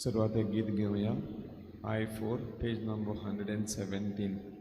सुरुवात गीत घेऊया. I4 page number 117.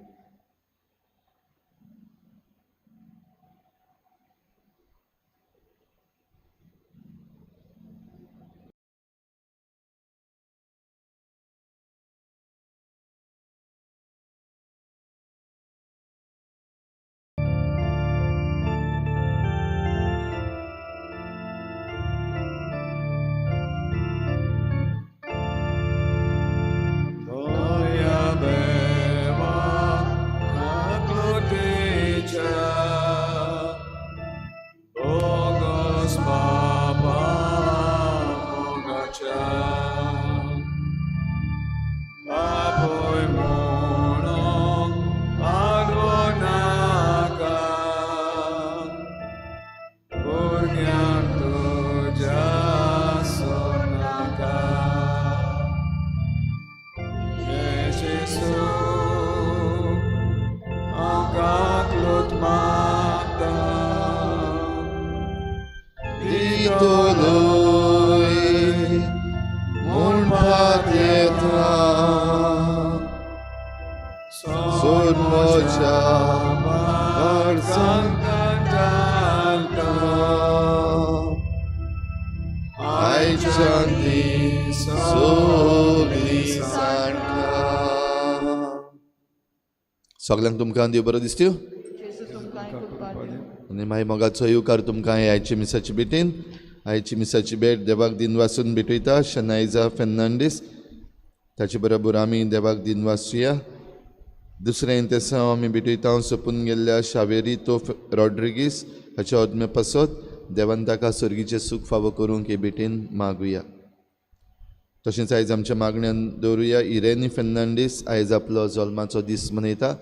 सगळ्यांक तुमकां देव बरो दिसत्यो आनी मागीर मोगाचो येवकार तुमकां आयचे मिसाची भेटेन. आयची मिसाची भेट देवाक दिनवासून भेटयता शनायजा फेर्नांडीस. ताचे बरोबर आमी देवाक दिनवासुया. दुसरें इंतेसांव आमी भेटयता सोंपून गेल्ल्या शावेरितो रॉड्रिगीस हाच्या आत्मे पासत देवान ताका सर्गीचें सूख फावो करूंक हे भेटेन मागुया. तशेंच आयज आमच्या मागण्यांत दवरुया इरेनी फेर्नांडीस. आयज आपलो जल्माचो दीस मनयता.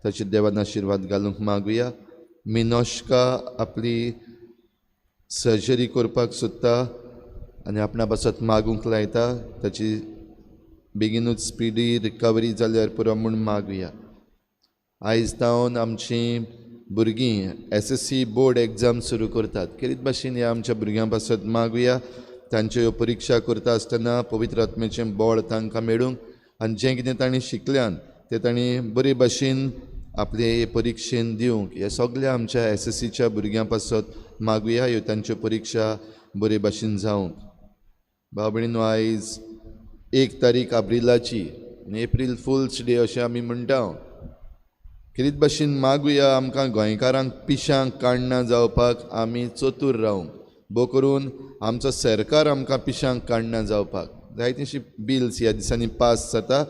ताचे देवान आशिर्वाद घालूंक मागुया. मिनोश्का आपली सर्जरी करपाक सोदता आनी आपणा पासत मागूंक लायता. ताची बेगीनूच स्पिडी रिकवरी जाल्यार पुरो म्हूण मागुया. आयज जावन आमचीं भुरगीं SSC बोर्ड एग्जाम सुरू करतात. केरीत भाशेन ह्या आमच्या भुरग्यां पासत मागुया. तांच्यो ह्यो परिक्षा करता आसतना पवित्र आत्म्याचें बळ तांकां मेळूंक आनी जें कितें तांणी शिकल्यान तें तांणी बरे भाशेन आपले परिक्षेन दिवंक हे सगळ्या आमच्या SSCच्या भुरग्यां पासत मागुया. ह्यो तांच्यो परिक्षा बरे भाशेन जावंक. भाव भयणीनो, आयज 1 तारीख एप्रिलाची आनी एप्रील फुल्स डे अशें आमी म्हणटा. कितें भाशेन मागुया आमकां गोंयकारांक पिश्यांक काडना जावपाक आमी चतूर रावंक. भोव करून आमचो सरकार आमकां पिश्यांक काडना जावपाक. जायतींशीं बिल्स ह्या दिसांनी पास जाता.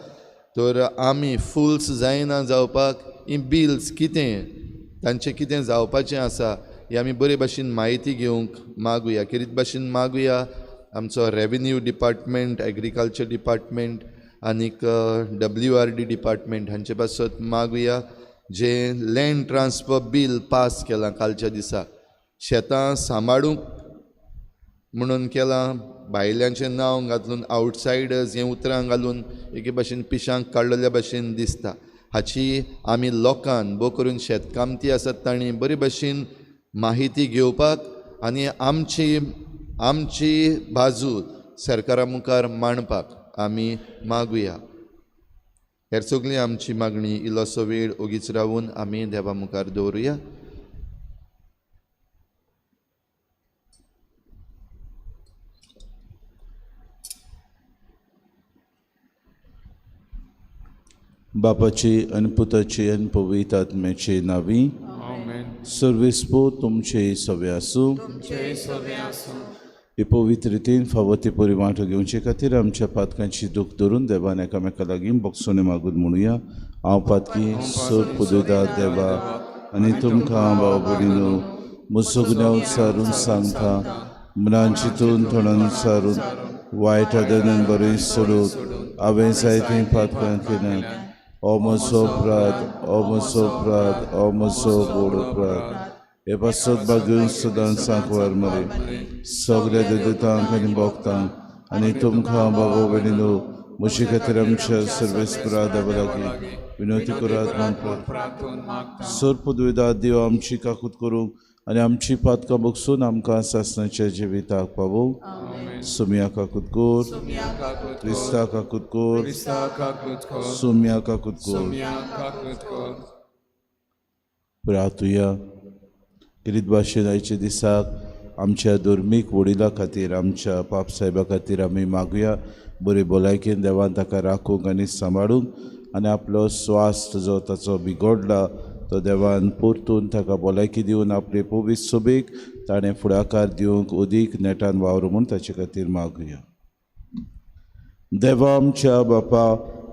तर आमी फुल्स जायना जावपाक ही बिल्स कितें तांचें कितें जावपाचें आसा ही आमी बरे भाशेन म्हायती घेवंक मागुया. कितें भाशेन मागुया आमचो रेवेन्यू डिपार्टमेंट, एग्रीकल्चर डिपार्टमेंट आनीक WRD डिपार्टमेंट हांचे पासत मागुया. जे लँड ट्रान्सफर बील पास केलां कालच्या दिसा, शेतां सांबाळूंक म्हणून केलां. भायल्यांचें नांव घातलून आवटसायडर्स हें उतरां घालून एके भाशेन पिश्यांक काडलेल्या भाशेन दिसता. हाची आमी लोकांन भोव करून शेतकामती आसात तांणी बरे भाशेन माहिती घेवपाक आनी आमची बाजू सरकारा मुखार मांडपाक आमी मागुया. हेर सगळी आमची मागणी इल्लोसो वेळ ओगीच रावून आमी देवा मुखार दवरुया. बापाची आनी पुताची आनी पवित्र आत्म्याचे नांवी. सर्वेस्पो तुमचे सवे आसूं. हे पवित्र रितीन फावो ती परी वांटो घेवचे खातीर आमच्या पातकांची दूख धरून देवान एकामेका लागीं बोगसोने मागून म्हणुया. हांव पातकी सोर पुदयता देवा आनी तुमकां भाव भयणीनो म्हजो गुन्यांव सारून सांगता. मनान चिंतून थोडोन सारून वायट आदरान बरें सोडून हांवें जायतीं पातकां केल्यां. ओ म्हजो अपराध, ओ म्हजो व्हड अपराध. हे पासत बागून सदां सांकवार मरे सगळ्या देतांक आनी भोगतांक आनी तुमकां बाबा भयणीनो म्हजे खातीर आमच्या सर्वेस्परा देवा लागीं विनवती करात म्हणटात. सोर पुदवेदा देव आमची काकूत करूंक आनी आमची पातकां बगसून आमकां सासणाच्या जिविताक पावोवंक. सुम्या काकूत कोर, क्रिस्ता काकूत कोर, सुम्या काकूत कोर. प्रार्थुया. किरीत भाशेन आयच्या दिसाक आमच्या धर्मीक वडिलां खातीर, आमच्या पाप साहेबा खातीर आमी मागुया. बरे भलायकेन देवान ताका राखूंक आनी सांबाळूंक आनी आपलो स्वास्थ जो ताचो बिगडला तो देवान परतून ताका भलायकी दिवन आपले पवित्र सभेक ताणें फुडाकार दिवंक अदीक नेटान वावरूं म्हूण ताचे खातीर मागुया. देवा आमच्या बापा,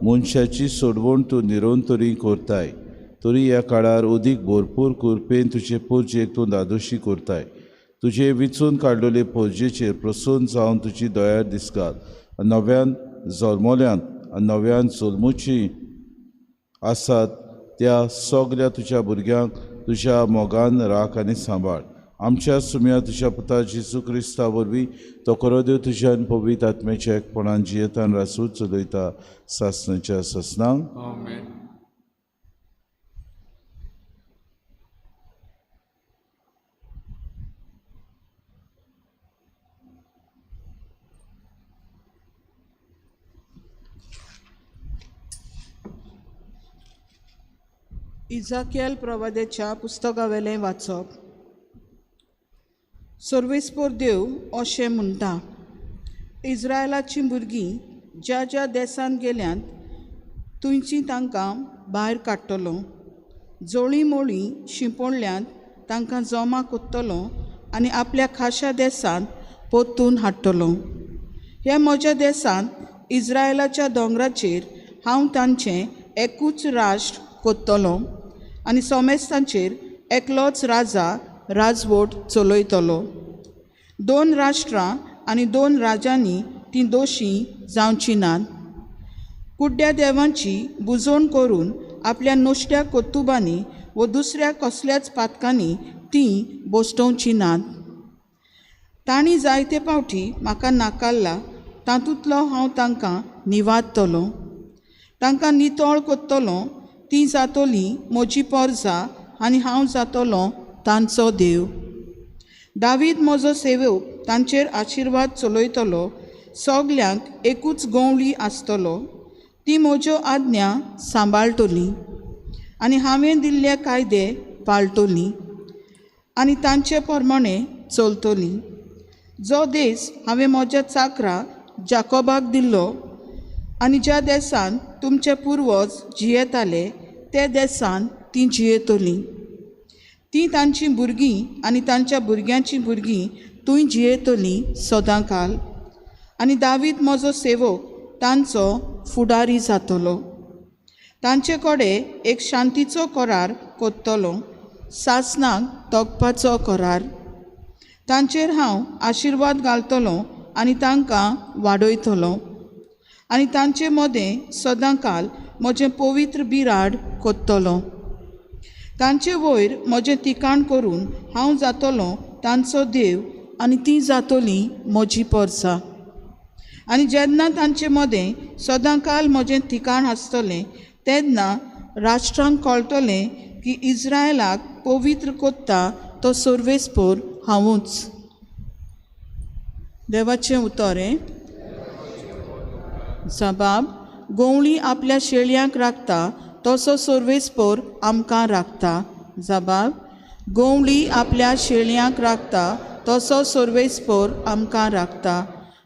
मनशाची सोडवण तूं निरंतरी करताय, तरी ह्या काळार अदीक भरपूर कृपेन तुजे पोरजेक तूं दादोशी करताय. तुजे विचून काडलेले पोरजेचेर प्रसन्न जावन तुजी दया दिसगात. नव्यान जल्मल्यांत आनी नव्यान जल्मुची आसात त्या सगळ्या तुज्या भुरग्यांक तुज्या मोगान राख आनी सांबाळ. आमच्या सुम्या तुज्या पुता जेजू क्रिस्ता वरवीं तो खरो देव तुज्या पवित्र आत्म्याच्या एकपणान जियेतान रासून चलयता सासणाच्या ससनांक. इजाकियल प्रवादेच्या पुस्तकावेलें वाचप. सर्वेस्पोर देव अशें म्हणटा, इस्रायलाचीं भुरगीं ज्या ज्या देशांत गेल्यांत थंयची तांकां भायर काडटलो. जोळी मोळी शिंपोणल्यांत तांकां जमा कोत्तलो आनी आपल्या खाशा देसांत पोत्तून हाडटलो. ह्या म्हज्या देसांत इस्रायलाच्या दोंगराचेर हांव तांचें एकूच राष्ट्र कोत्तलो आनी सोमेस्तांचेर एकलोच राजा राजवट चलयतलो. 2 राष्ट्रां आनी 2 राजांनी तीं दोशी जावचीं नात. कुड्ड्या देवांची बुजवण करून आपल्या नोश्ट्या कोत्तुबांनी व दुसऱ्या कसल्याच पातकांनी तीं बोसटोवचीं नात. तांणी जायते फावटी म्हाका नाकारला, तातूंतलो हांव तांकां निवाडटलों. तांकां नितळ कोत्तलों, तीं जातलीं म्हजी पोरसां आनी हांव जातलों तांचो देव. दावीद म्हजो सेवक तांचेर आशिर्वाद चलयतलो. सगल्यांक एकूच गवळी आसतलो. ती म्हज्यो आज्ञा सांबाळटली आनी हांवें दिल्ले कायदे पाळटली आनी तांचे प्रमाणें चलतली. जो देस हांवें म्हज्या चाकरा जाकोबाक दिल्लो आनी ज्या देसान तुमचे पुर्वज जियेताले ते देसान तीं जियेतलीं. तीं तांचीं भुरगीं आनी तांच्या भुरग्यांचीं भुरगीं तुंय जियेतलीं सदांकाल. आनी दावीद म्हजो सेवक तांचो फुडारी जातलो. तांचे कडेन एक शांतीचो करार कोत्तलो, सासणाक तोगपाचो करार. तांचेर हांव आशिर्वाद घालतलों आनी तांकां वाडयतलों आनी तांचे मदें सदांकाल म्हजें पवित्र बिराड कोत्तलों. तांचे वयर म्हजें तिकाण करून हांव जातलों तांचो देव आनी तीं जातलीं म्हजीं पोरसां. आनी जेन्ना तांचे मदें सदांकाल म्हजें तिकाण आसतलें तेन्ना राष्ट्रांक कळटलें की इस्रायलाक पवित्र कोत्ता तो सर्वेस्पोर हांवूच. देवाचें उतोरें. जबाब. गवळी आपल्या शेळयांक राखता तसो सर्वेस्पोर आमकां राखता. जबाब. गवळी आपल्या शेळयांक राखता तसो सर्वेस्पोर आमकां राखता.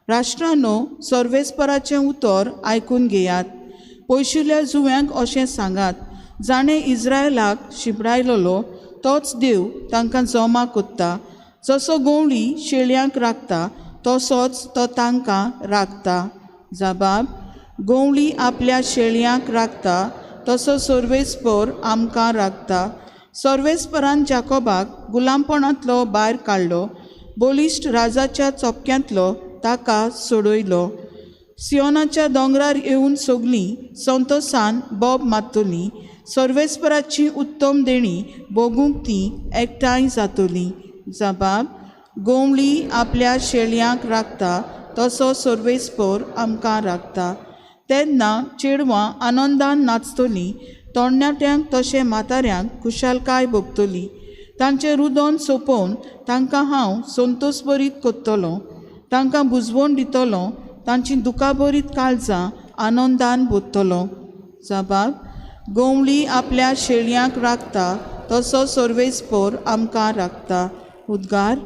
राष्ट्रांनो, सर्वेस्पराचें उतर आयकून घेयात. पयशुल्या जुव्यांक अशें सांगात, जाणें इस्रायलाक शिंपडायलोलो तोच देव तांकां जमा कोत्ता. जसो गवळी शेळयांक राखता तसोच तो तांकां राखता. जबाब. गवळी आपल्या शेळयांक राखता तसो सर्वेस्पोर आमकां राखता. सर्वेस्परान जाकोबाक गुलामपणांतलो भायर काडलो, बोलिश्ट राजाच्या चोपक्यांतलो ताका सोडयलो. सियोनाच्या दोंगरार येवन सगलीं संतोसान बोब मारतलीं. सर्वेस्पराची उत्तम देणी भोगूंक तीं एकठांय जातलीं. जबाब. गवळी आपल्या शेळयांक राखता तसो सर्वेस्पोर आमकां राखता. तेन्ना चेडवां आनंदान नाचतलीं, तरणाट्यांक तशें म्हाताऱ्यांक खुशालकाय भोगतली. तांचें रुदन सोंपोवन तांकां हांव संतोश भरीत कोत्तलों. तांकां बुजवण दितलों. तांचीं दुखाभरीत काळजां आनंदान भरतलों. जबाब. गवळी आपल्या शेळयांक राखता तसो सर्वेस्पोर आमकां राखता. उद्गार.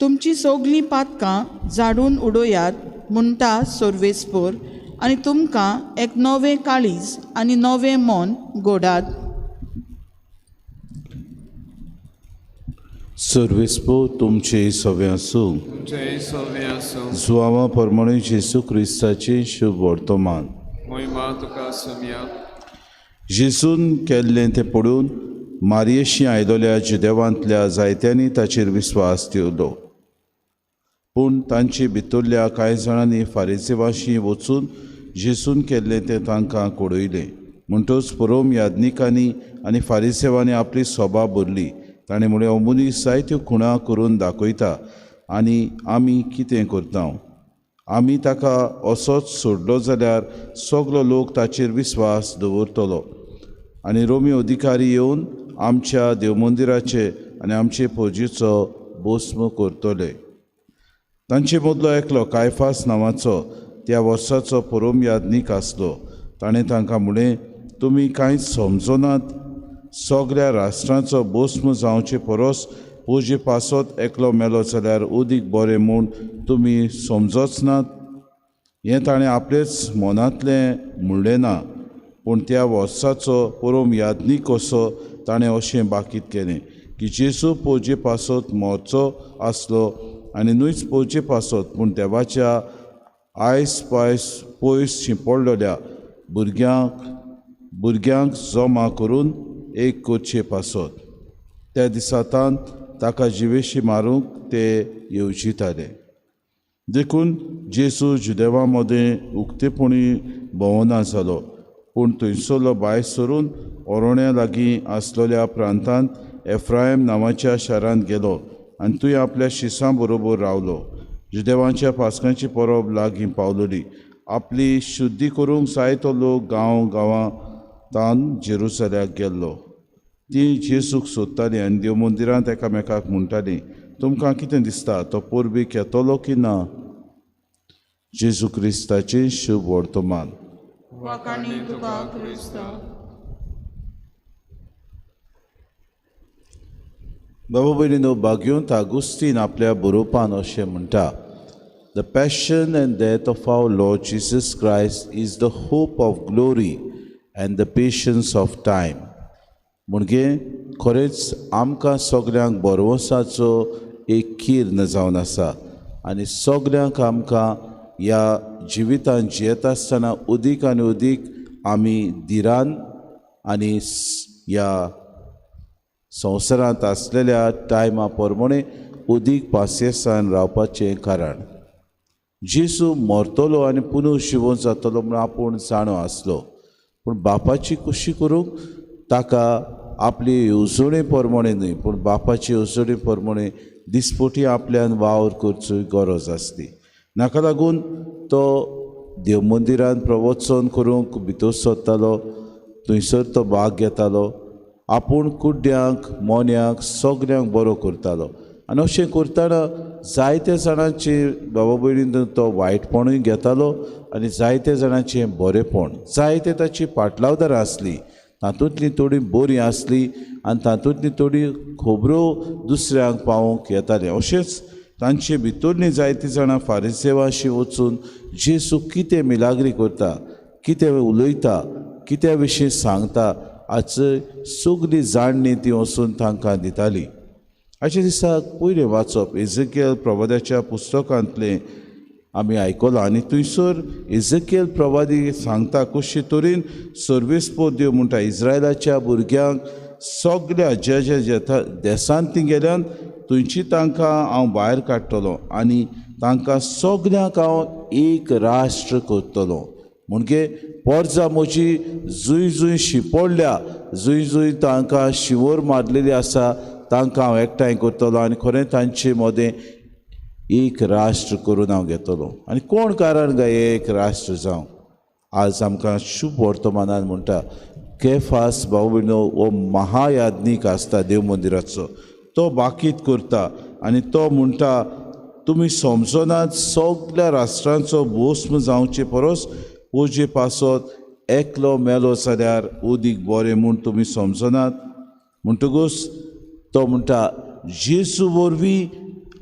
तुमचीं सगलीं पातकां झाडून उडोयात म्हणटा सर्वेस्पोर, आनी तुमकां एक नवें काळीज आनी नवें मन घोडात. सर्वेस्पोर तुमचे सवे आसूं. तुमचे सवे आसूं. जुआवा परमणे जेसू क्रिस्ताचें शुभ वर्तमान. महिमा तुका सुमया. जेसून केल्लें तें पळोवन मारयेशी आयलोल्या जुदेवांतल्या जायत्यांनी ताचेर विस्वास दवरलो. पूण तांचे भितरल्या कांय जाणांनी फारिसेवांशी वचून जेसून केल्लें तें तांकां कळयलें. म्हणटच पुरोम याज्ञिकांनी आनी फारिसेवांनी आपली सभा भरली. ताणें म्हळें, हो मनीस जायत्यो खुणा करून दाखयता आनी आमी कितें करता? आमी ताका असोच सोडलो जाल्यार सगलो लोक ताचेर विस्वास दवरतलो आनी रोमी अधिकारी येवन आमच्या देवमंदिराचे आनी आमचे फौजीचो भस्म करतले. तांचे मदलो एकलो कायफास नांवाचो त्या वर्साचो पुरोम याज्ञीक आसलो. ताणें तांकां म्हळें, तुमी कांयच समजनात. सगळ्या राष्ट्रांचो भस्म जावचे परस पोजे पासत एकलो मेलो जाल्यार उदीक बरें म्हूण तुमी समजच नात. हें ताणें आपलेच मनांतलें म्हणलें ना, पूण त्या वर्साचो पुरोम यादनीक कसो ताणें अशें बाकीत केलें की जेजू पोवचे पासत मरचो आसलो आनी न्हूच पोवचे पासत पूण देवाच्या आयस पायस पयस शिंपडलेल्या भुरग्यांक जमा करून एक करचे पासत. त्या दिसांतान ताका जिवेशी मारूंक ते येवजिताले. देखून जेजू जुदेवा मदें उक्तेपणी भोंवना जालो, पूण थंयसरलो भायर सरून ओरोण्या लागीं आसलेल्या प्रांतांत एफ्रायम नांवाच्या शारांत गेलो आनी थंय आपल्या शिसां बरोबर रावलो. जुदेवांच्या पासकांची परब लागीं पावलोली. आपली शुद्धी करूंक जाय तो लोक गांवांतान जेरुसल्याक गेल्लो. ती जेजूक सोदतालीं आनी देव मंदिरांत एकामेकाक म्हणटालीं, तुमकां कितें दिसता, तो पोरबीक येतलो की ना? जेजू क्रिस्ताचें शुभ वर्तमान. वाखाणी तुका क्रिस्त. बाबा भयणीनो, भाग्योंत आगुस्तीन आपल्या बरोवपान अशें म्हणटा, the passion and death of our Lord Jesus Christ is the hope of glory and the patience of time. म्हणजे खरेंच आमकां सगल्यांक बरवसाचो एक कीर्ण जावन आसा आनी सगल्यांक आमकां ह्या जिवितांत जियेता आसतना उदीक आनी उदीक आमी धिरान आनी ह्या संवसारांत आसलेल्या टायमा प्रमाणे उदीक पासियेसान रावपाचें कारण. जेजू मरतलो आनी पुनू जिवंत जातलो म्हूण आपूण जाणो आसलो, पूण बापाची कुशी करूंक ताका आपली येवजणे प्रमाणे न्हय पूण बापाची येवजणे प्रमाणे दिसपोटी आपल्यान वावर करचो गरज आसली. नाका लागून तो देव मंदिरांत प्रवचन करूंक भितर सरतालो, थंयसर तो भाग घेतालो, आपूण कुड्ड्यांक मोन्यांक सगल्यांक बरो करतालो. आनी अशें करतना जायत्या जाणांची बाबा भयणीन तो वायटपणूय घेतालो आनी जायत्या जाणांचें बरेंपण, जायते ताची पाटलावदारां आसलीं, तातूंतलीं थोडीं बरीं आसलीं आनी तातूंतलीं थोडीं खबरो दुसऱ्यांक पावोवंक येतालें. अशेंच तांचे भितरलीं जायतीं जाणां फारिसेवाशी वचून जेजू कितें मिलाग्री करता, कितें उलयता, कित्या विशीं सांगता हाची सगळी जाणणी ती वचून तांकां दितालीं. हाचे दिसाक पयलें वाचप एझेकियल प्रवाद्याच्या पुस्तकांतलें आमी आयकलां आनी थंयसर एझेकियल प्रवादी सांगता कशे तरेन सर्वेस्पो देव म्हणटा इस्रायलाच्या भुरग्यांक सगळ्या ज्या देशांत ती गेल्यान थंयची तांकां हांव भायर काडटलो आनी तांकां सगल्यांक हांव एक राष्ट्र करतलो. म्हणजे पोरजां म्हजी जूय जूय शिंपडल्या, जूय जूय तांकां शिवोर मारलेली आसा तांकां हांव एकठांय करतलो आनी खरें तांचे मदें एक राष्ट्र करून हांव घेतलो. आनी कोण कारण काय एक राष्ट्र जावं? आज आमकां शुभ वर्तमानान म्हणटा केफास भाऊ भयणो हो महायादनीक आसता देव मंदिराचो, तो बाकीत करता आनी तो म्हणटा तुमी समजनात सगळ्या राष्ट्रांचो भोस्म जावचे परस पोजे पासत एकलो मेलो जाल्यार उदीक बरें म्हूण तुमी समजनात. म्हणटकूच तो म्हणटा जेजू वरवीं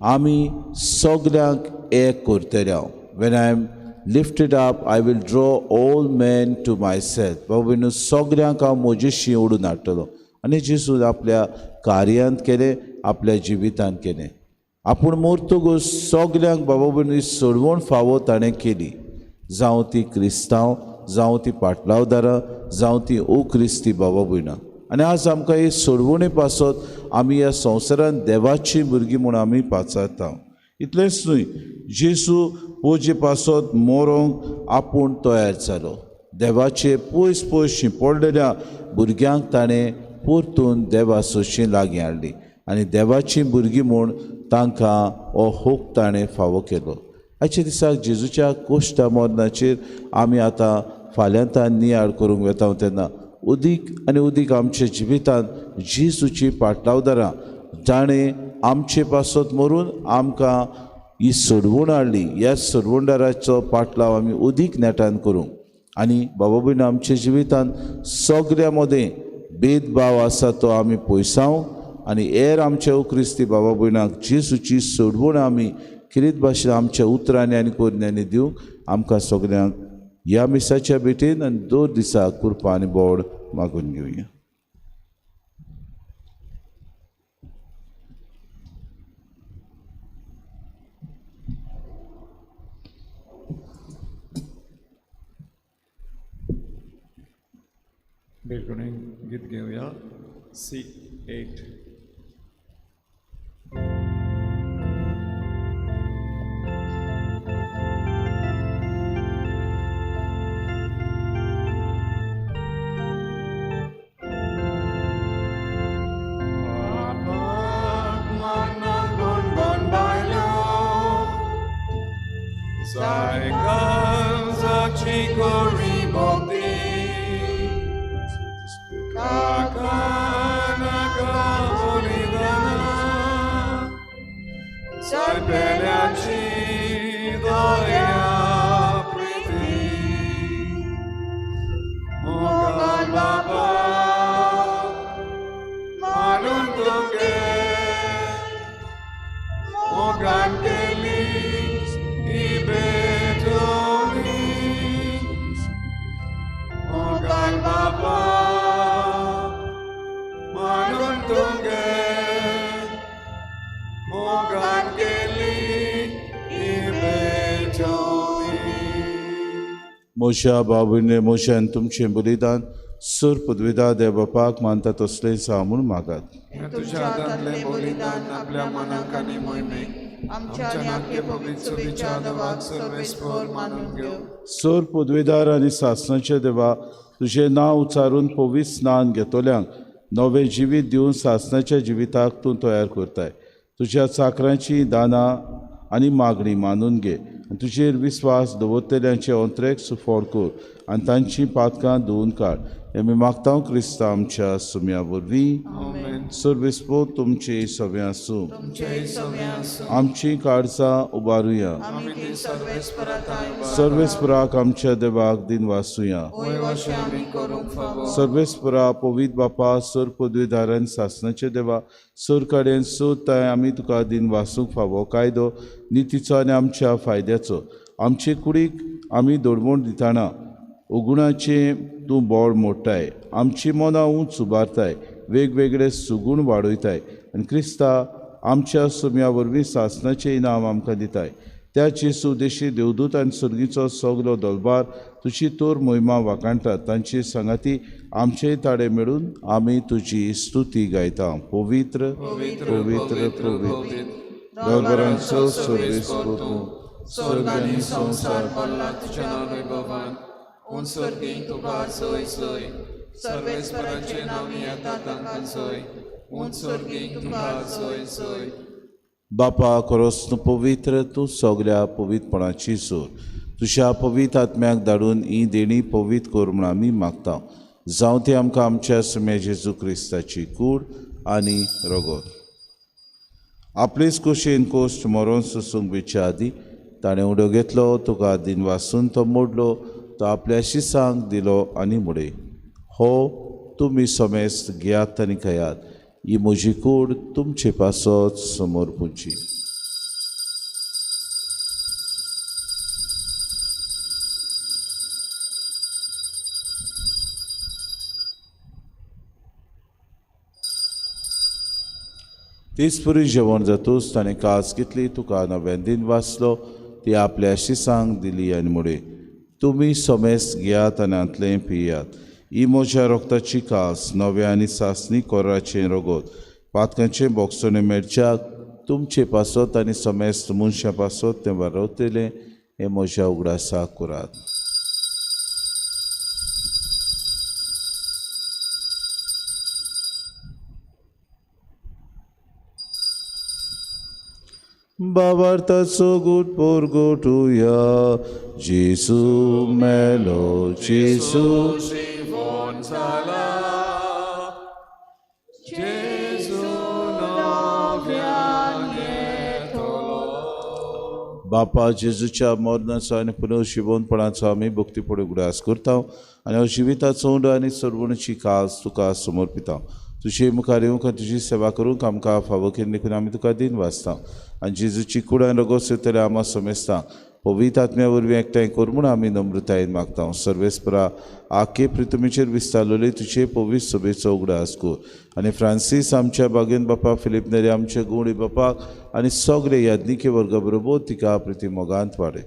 आमी सगल्यांक एक करतले. When I am lifted up I will draw all man to myself. बाबा भयणो सगल्यांक हांव म्हजेशी ओडून हाडटलो. आनी जेजून आपल्या कार्यांत केलें, आपल्या जिवितांत केलें. आपूण मरतकूच सगल्यांक बाबा भयणी सोडवण फावो ताणें केली, जावं ती क्रिस्तांव, जावं ती पाटलावदारां, जावं ती क्रिस्ती बाबा भयणां. आनी आज आमकां हे सोडवणे पासत आमी ह्या संवसारांत देवाची भुरगीं म्हूण आमी पाचारता. इतलेंच न्हय, जेजू पोजे पासत मरोंक आपूण तयार जालो. देवाचे पयस पयस शिंपडलेल्या भुरग्यांक ताणें परतून देवा सोशी लागीं हाडली आनी देवाची भुरगीं म्हूण तांकां हो हूक ताणें फावो केलो. आयच्या दिसाक जेजूच्या कोश्टा मरणाचेर आमी आतां फाल्यांतान नियाळ करूंक वेता तेन्ना उदीक आनी उदीक आमच्या जिवितांत जेजूची पाटलावदारां जाणें आमचे पासत मरून आमकां ही सोडवण हाडली. ह्या सोडवणदाराचो पाटलाव आमी उदीक नेटान करूंक आनी बाबा भयण आमच्या जिवितांत सगळ्या मदें भेदभाव आसा तो आमी पयसावंक आनी हेर आमच्या क्रिस्ती बाबा भयणांक जेजूची सोडवण आमी कितें भाशेन आमच्या उतरांनी आनी कोरण्यांनी दिवंक आमकां सगल्यांक ह्या मिसाच्या भेटेन आनी 2 दिसाक कुरपा आनी बोड मागून घेवया. बेलगुणें गीत घेवया C8. मोशा बाबूने मोशान तुमचें बलिदान सूर पदवीदा देव बापाक मानता तसलें सा म्हूण मागात. तुझ्या हातांतलें बलिदान आपल्या मनाक आनी मोहिमेक आमच्या आनी आख्खे पवित्र सभेच्या देवाक सर्वेस्पर मानून घेव. सोर पदवीदार आनी सासणाचे देवा, तुझें नांव उच्चारून पवित्र स्नान घेतोल्यांक नवें जिवीत दिवन सासणाच्या जिविताक तूं तयार करताय. तुज्या चाकरांची दानां आनी मागणी मानून घे आनी तुजेर विस्वास दवरतल्यांचे अंतरेक सुफोड कर आनी तांची पातकां धुवन काड. आमी मागता क्रिस्ता आमच्या सुम्या वरवीं. सर्वेस्पर तुमची सव्या आसूं. आमची काळजां उबारुया. सर्वेस्पराक आमच्या देवाक दिन वासुया. सर्वेस्परा पवित्र बापा, सोर पदवीदारान सासणाचे देवा, सोर कडेन सोदताय आमी तुका दिन वासूंक फावो कायदो नितीचो आनी आमच्या फायद्याचो. आमचे कुडीक आमी दोडमोड दिताना उगुणाचे तूं बोड मोडटाय. आमची मनां उंच उबारताय, वेगवेगळे सुगूण वाडयताय आनी क्रिस्ता आमच्या सुम्या वरवीं सासणाचें इनाम आमकां दिताय. त्याची सुदेशी देवदूत आनी सर्गीचो सगलो दलबार तुजी तोर मोहिमा वाकाणटात. तांची संगाती आमचेय ताडे मेळून आमी तुजी स्तुती गायता. पवित्र पवित्र पवित्र दलबारांचो सर्वेस्पर तूं. स्वर्ग आनी संवसार पडला तुज्या वैभवान. उंच सर्गीक तुका सोय सोय. सर्वेस्पराचे नांव येता तांकां सोय. उंच सर्गीक तुका सोय सोय. बापा खरोच पवित्र, तूं सगल्या पवित्रपणाची सोर. तुज्या पवित्र आत्म्याक धाडून ही देणी पवित्र कर म्हूण आमी मागता. जावं ती आमकां आमच्या सुम्या जेजू क्रिस्ताची कूड आनी रगत. आपलेच कुशीन कोश्ट मरोन सुसूंक बेच्या आदी ताणें उडो घेतलो, तुका दिन वासून तो मोडलो, तो आपल्या शिसांक दिलो आनी मुडे. हो तुमी समेस्त घेयात आनी खयात. ही म्हजी कूड तुमचे पासत समोर पुंची. तीच पुरी जेवण जातूच ताणें कास घेतली, तुका नव्यान दिन वाचलो, ती आपल्या शिसांक दिली आनी मुडे. तुमी समेस्त घेयात आनी आंतलें पियात. ही म्हज्या रोगताची कास, नव्या आनी सासणी कोराचें रगत, पातकांचें बोगसोने मेळच्याक तुमचे पासत आनी समेस्त मनशां पासत तें वारवतलें हें म्हज्या उगडासाक करात. बाबार्थाचो गूट पोर गोठुया. जेसू मेलो, जेसू शिवोन जाला. जेजू नव्यान येतलो. बापा जेजूच्या मरणाचो आनी पुनर्शिवोनपणाचो आमी भक्तीपणे उगडास करता आनी हांव जिविताचो उंड आनी सर्वणची कास तुका समर्पिता. तुजे मुखार येवंक आनी तुजी सेवा करूंक आमकां फावो केल्ली देखून आमी तुका दिन वाचता आनी जेजूची कूड आनी रगत सेतले आमा समेस्ता. पवित्र आत्म्या वरवीं एकठांय कर म्हूण आमी नम्रतायेन मागता. सर्वेस्परा आखे पृथ्वीचेर विस्तारलेले तुजे पवित्र सभेचो उगडास कर. आनी फ्रांसीस आमच्या बागेन बापा, फिलीप नेरे आमच्या गुवळी बापाक आनी सगळे याज्ञिके वर्गा बरोबर तिका प्रिती मोगांत वाडय.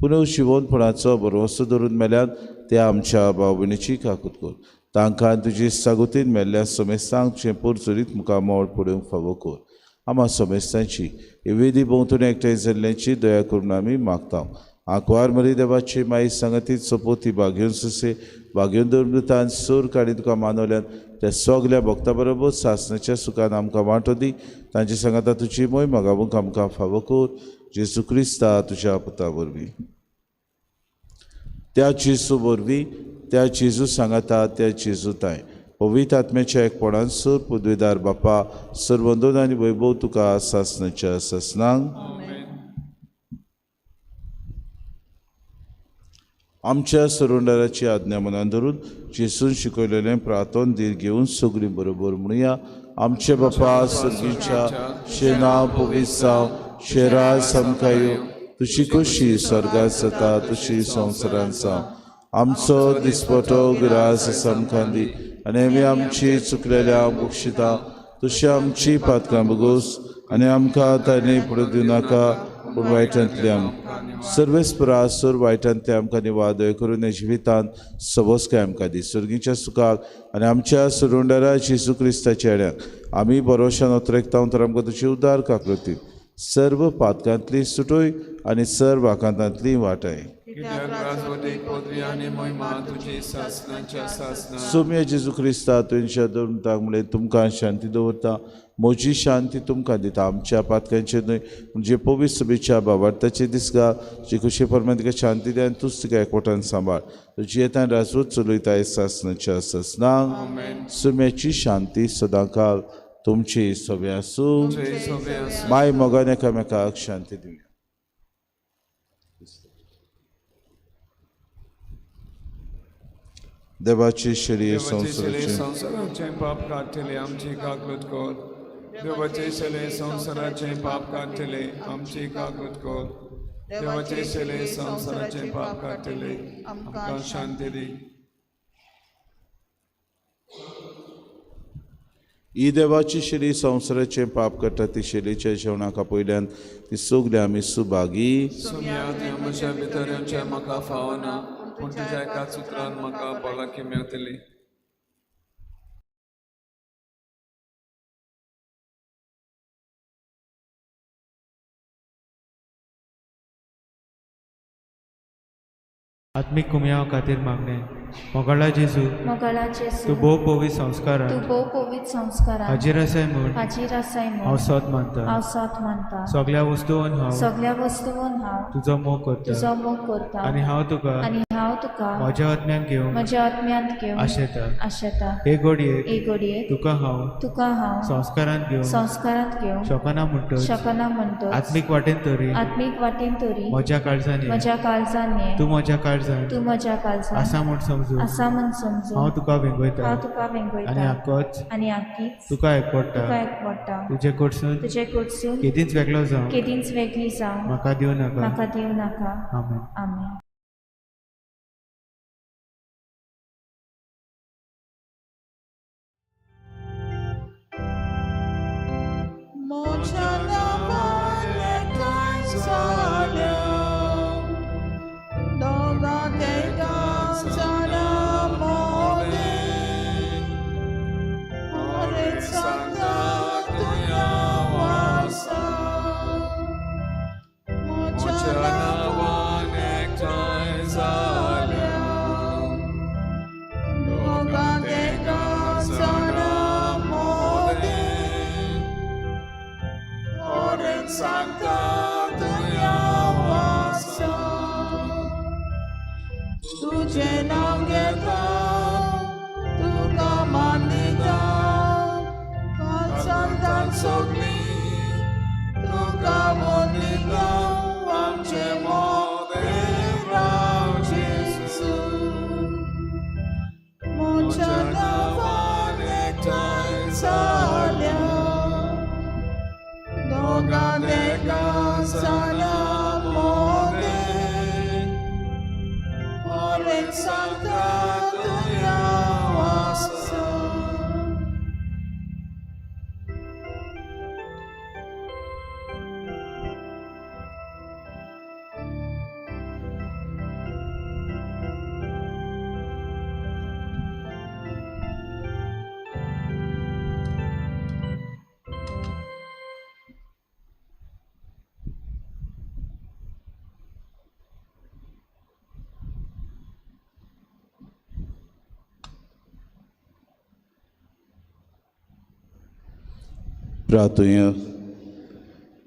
पुनः शिवोनपणाचो भरवसो धरून मेल्यान त्या आमच्या भाव भयणीची काकूत कर. तांकां तुजी सागुतीन मेल्ल्या समेस्तांक तुजें परचुरीत मुखामोळ पडूंक फावो कर. आम्हा समेस्तांची विधी भोंवतून एकठांय जाल्ल्याची दया करून आमी मागता. आंकवार मरी देवाची माई सांगातीत सपोती भाग्योन सुसे भाग्योन दुर्मृतान सूर काडी तुका मानवल्यान त्या सगल्या भक्तां बरोबर सासणाच्या सुखान आमकां वांटो दी. तांची सांगाता तुजी मोय मागावूंक आमकां फावो कर. जेजू क्रिस्ता तुज्या पुता वरवीं, त्या जेजू वरवीं, त्या जेजू सांगाता त्या जेजू ताय पवित्र आत्म्याच्या एकपणान सर पदवीदार बापा सर्वंदोन आनी वैभव तुका सासणाच्या सासणांक आमच्या सरोंडाराची आज्ञा मनान धरून जेसून शिकयलेलें प्रार्थन धीर घेवन सगळीं बरोबर म्हणुया. आमचे बापा सर्गीच्या शे नांव पवित्र जावं, शे राज समकायो, तुजी कशी स्वर्गांत जाता तशी संवसारांत जावं. आमचो दिसपटो गिरास समकां दी आनी आमी आमची चुकलेल्या बक्षिता. तशी आमची पातकां बगोस आनी आमकां ताणे फुडें दिवं नाका, पूण वायटांतल्यान सर्वेस्परा सर वायटांतल्या आमकां निवादय करून जिवितांत सबोसकाय आमकां दी. सर्गीच्या सुखाक आनी आमच्या सरोंडारा जेजू क्रिस्ताच्या येड्याक आमी भरोशान उतरेकता तर आमकां तुजी उदार काकृती सर्व पातकांतली सुटोय आनी सर्व आकांतांतली वाटाय. सोम्य जेजू क्रिस्ता तुमच्या धर्मताक म्हणलें तुमकां शांती दवरता. म्हजी शांती तुमकां दिता. आमच्या पातकांचेर न्हय म्हणजे पवित्र सभेच्या भावार्थाचे दिसगा जी खुशी परमेन तिका शांती दी आनी तूंच तिका एकवटान सांबाळ. तुजी येता राजवट चलयता सासणाच्या सासणांक सोम्याची शांती सदांकाळ तुमची सभे आसूं. माय मोगान एकामेकाक शांती दिवया. देवाची शरीर संसाराचे पाप काढले आमची काकूत कर. देवाचे शले संसाराचे पाप काढले आमची काकूत कर. देवाचे शले संसाराचे पाप काढले आमकां शांती दी. ही देवाची शरी संवसाराचें पाप करता ती शेलीच्या जेवणाका पयल्यान ती सगळी आमी सुभागी. म्हज्या भितऱ्यांचे म्हाका फावना, पूण तुज्या एका उतरान म्हाका भलायकी मेळटली. आत्मिक कुमयाव खातीर मागणे. मोगाळा जेजू, तूं भोव पवित्र संस्कारांत हाजीर आसाय म्हूण हांव सत मानता. सगळ्या वस्तूंत हांव तुजो मोग करता आनी हांव तुका म्हज्या आत्म्यान घेवन आशेता. हे घडयेक तुका हांव संस्कारांत घेवन शोकना म्हणटच आत्मीक वाटेन तरी म्हज्या काळजांनी तूं म्हज्या काळजांत आसा म्हूण समजून हांव तुका वेंगयता आनी आख्खीच तुका एकवडटा. तुजे कडसून केदींच वेगळी जावं म्हाका दिवं नाका. आमेन. तुझे नाव घेता तुका मानिता संतान सगळी तुका मोनिता. आमचे मोगे राव जेजू मोच्या नावान एकठांय जाल्या दोगां देगा जाला मोगे सांगता तुया वासा. प्रार्थुया.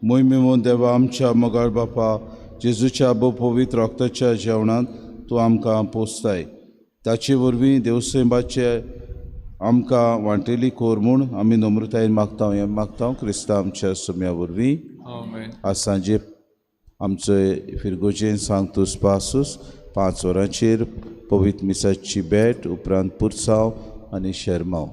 मोहिमेमोन देवा आमच्या मोगाळ बापा जेजूच्या बो पवित्र रक्ताच्या जेवणांत तूं आमकां पोसताय. ताचे वरवीं देवसेंबाचे आमकां वांटेली कोर म्हूण आमी नम्रतायेन मागता. हें मागता क्रिस्तांव आमच्या सुम्या वरवीं. आमेन. आज सांजे आमचो फिरगोजेन सांगतूस पासूस 5 वरांचेर पवित्र मिसाची भेट उपरांत पुरसांव आनी शर्माव.